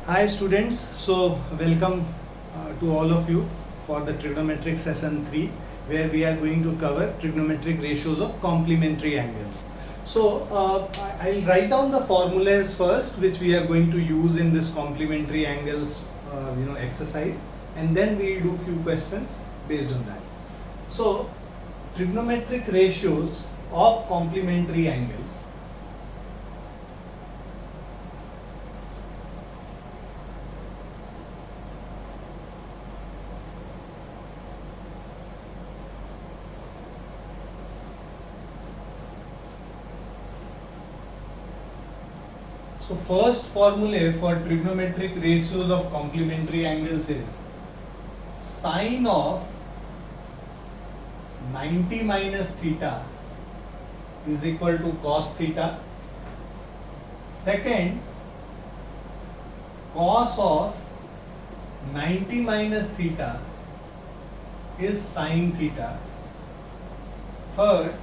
Hi students, so welcome to all of you for the trigonometric session 3 where we are going to cover trigonometric ratios of complementary angles. So I'll write down the formulas first which we are going to use in this complementary angles exercise, and then we'll do few questions based on that. So trigonometric ratios of complementary angles. So first formula for trigonometric ratios of complementary angles is sine of 90 minus theta is equal to cos theta. Second, cos of 90 minus theta is sine theta. Third,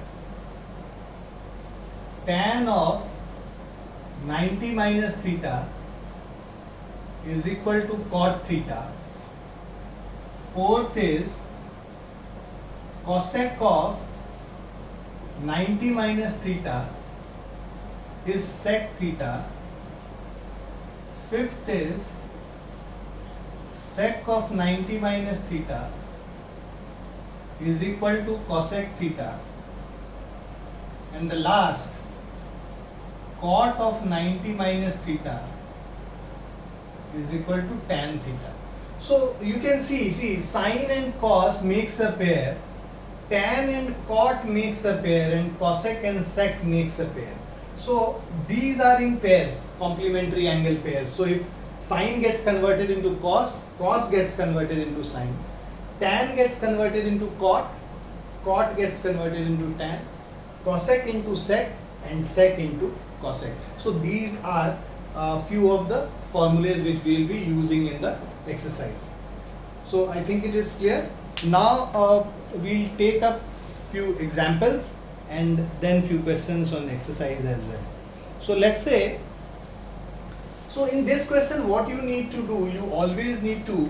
tan of 90 minus theta is equal to cot theta. Fourth is cosec of 90 minus theta is sec theta. Fifth is sec of 90 minus theta is equal to cosec theta. And the last, cot of 90 minus theta is equal to tan theta. So you can see sine and cos makes a pair, tan and cot makes a pair, and cosec and sec makes a pair. So these are in pairs, complementary angle pairs. So if sine gets converted into cos, cos gets converted into sine, tan gets converted into cot, cot gets converted into tan, cosec into sec, and sec into cosec. So these are few of the formulas which we will be using in the exercise. So I think it is clear. Now we'll take up few examples and then few questions on exercise as well. So let's say, so in this question what you need to do, you always need to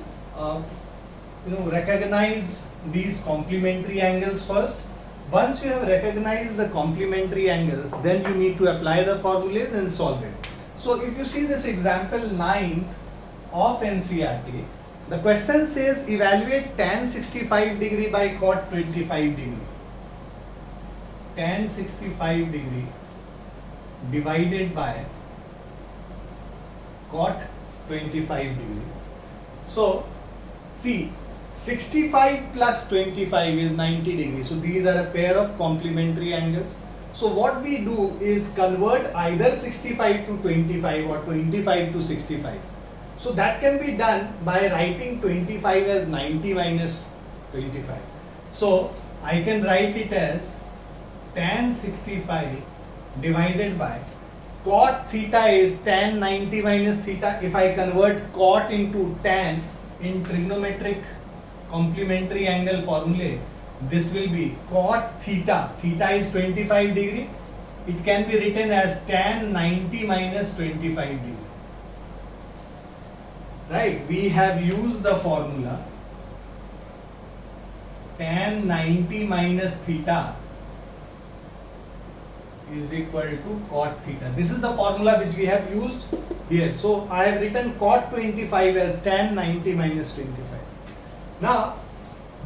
recognize these complementary angles first. Once you have recognized the complementary angles, then you need to apply the formulas and solve it. So if you see this example 9th of NCERT, the question says evaluate tan 65 degree by cot 25 degree. Tan 65 degree divided by cot 25 degree. So see, 65 plus 25 is 90 degrees. So these are a pair of complementary angles. So what we do is convert either 65 to 25 or 25 to 65. So that can be done by writing 25 as 90 minus 25. So I can write it as tan 65 divided by cot theta is tan 90 minus theta. If I convert cot into tan in trigonometric complementary angle formula, this will be cot theta. Theta is 25 degree. It can be written as tan 90 minus 25 degree. Right? We have used the formula tan 90 minus theta is equal to cot theta. This is the formula which we have used here. So I have written cot 25 as tan 90 minus 25. Now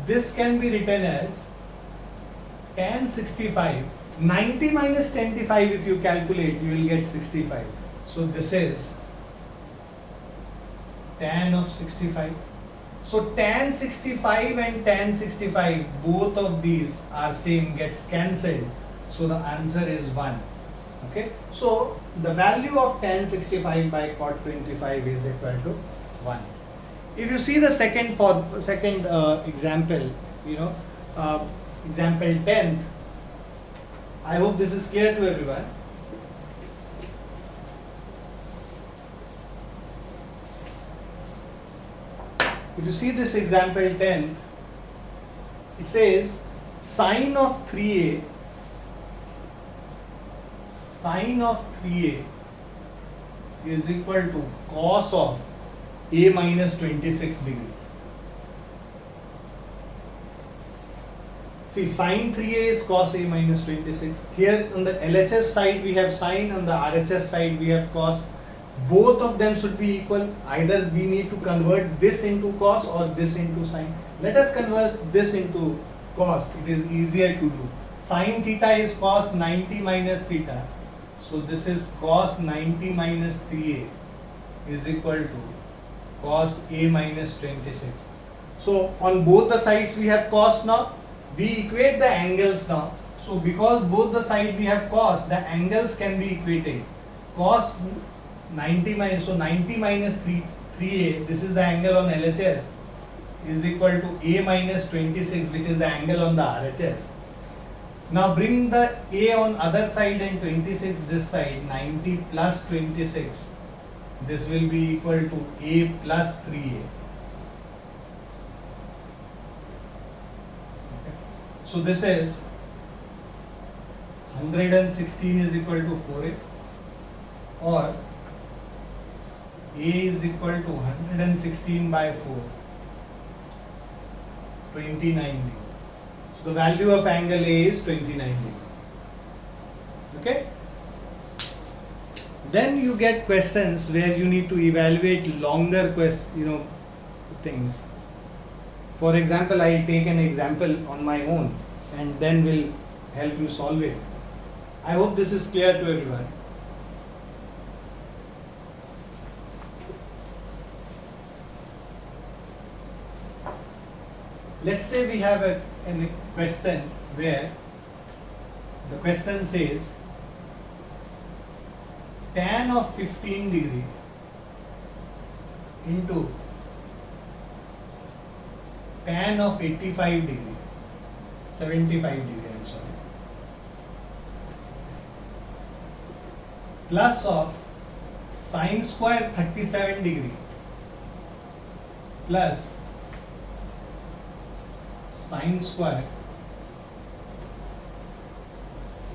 this can be written as tan 65, 90 minus 25, if you calculate you will get 65. So this is tan of 65. So tan 65 and tan 65, both of these are same, gets cancelled. So the answer is 1. Okay. So the value of tan 65 by cot 25 is equal to 1. If you see the second example, example 10th, I hope this is clear to everyone. If you see this example 10th, it says sine of 3a is equal to cos of A minus 26 degree. See, sine 3a is cos A minus 26. Here on the LHS side we have sine, on the RHS side we have cos. Both of them should be equal. Either we need to convert this into cos or this into sine. Let us convert this into cos. It is easier to do. Sine theta is cos 90 minus theta. So this is cos 90 minus 3a is equal to cos A minus 26. So on both the sides we have cos now. We equate the angles now. So because both the side we have cos, the angles can be equated. Cos 90 minus, so 90 minus 3a, this is the angle on LHS, is equal to A minus 26, which is the angle on the RHS. Now bring the A on other side and 26 this side, 90 plus 26. This will be equal to A plus 3a. So this is 116 is equal to 4a, or A is equal to 116 by 4, 29 degree. So the value of angle A is 29 degree. Okay? Then you get questions where you need to evaluate longer things. For example, I'll take an example on my own and then will help you solve it. I hope this is clear to everyone. Let's say we have a question where the question says tan of 15 degree into tan of 85 degree, 75 degree, I'm sorry, plus of sine square 37 degree plus sine square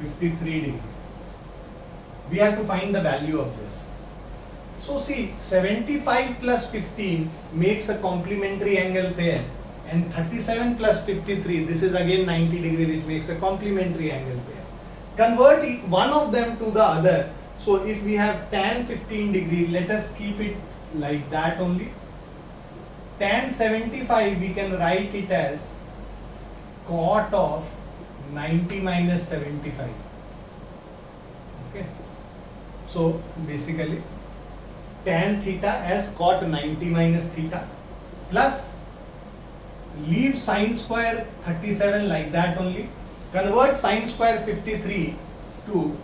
53 degree. We have to find the value of this. So see, 75 plus 15 makes a complementary angle pair, and 37 plus 53, this is again 90 degree, which makes a complementary angle pair. Convert one of them to the other. So if we have tan 15 degree, let us keep it like that only. Tan 75, we can write it as cot of 90 minus 75. Okay. So basically, tan theta as cot 90 minus theta, plus leave sine square 37 like that only. Convert sine square 53 to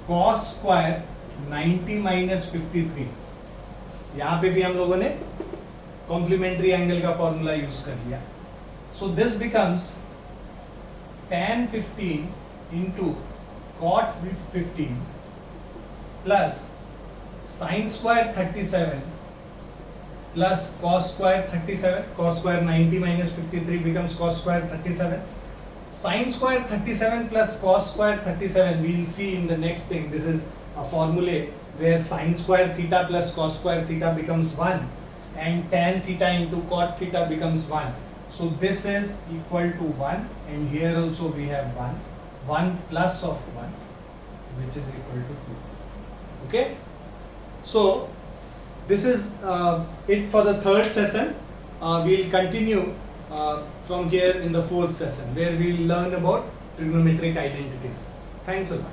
cos square 90 minus 53. यहाँ पे भी हम लोगों ने complementary angle का formula use कर लिया. So this becomes tan 15 into cot 15 plus sine square 37 plus cos square 37. Cos square 90 minus 53 becomes cos square 37. Sine square 37 plus cos square 37, we will see in the next thing. This is a formula where sine square theta plus cos square theta becomes 1 and tan theta into cot theta becomes 1. So this is equal to 1, and here also we have 1 plus of 1, which is equal to 2. Okay? So this is it for the third session. We'll continue from here in the fourth session, where we'll learn about trigonometric identities. Thanks a lot.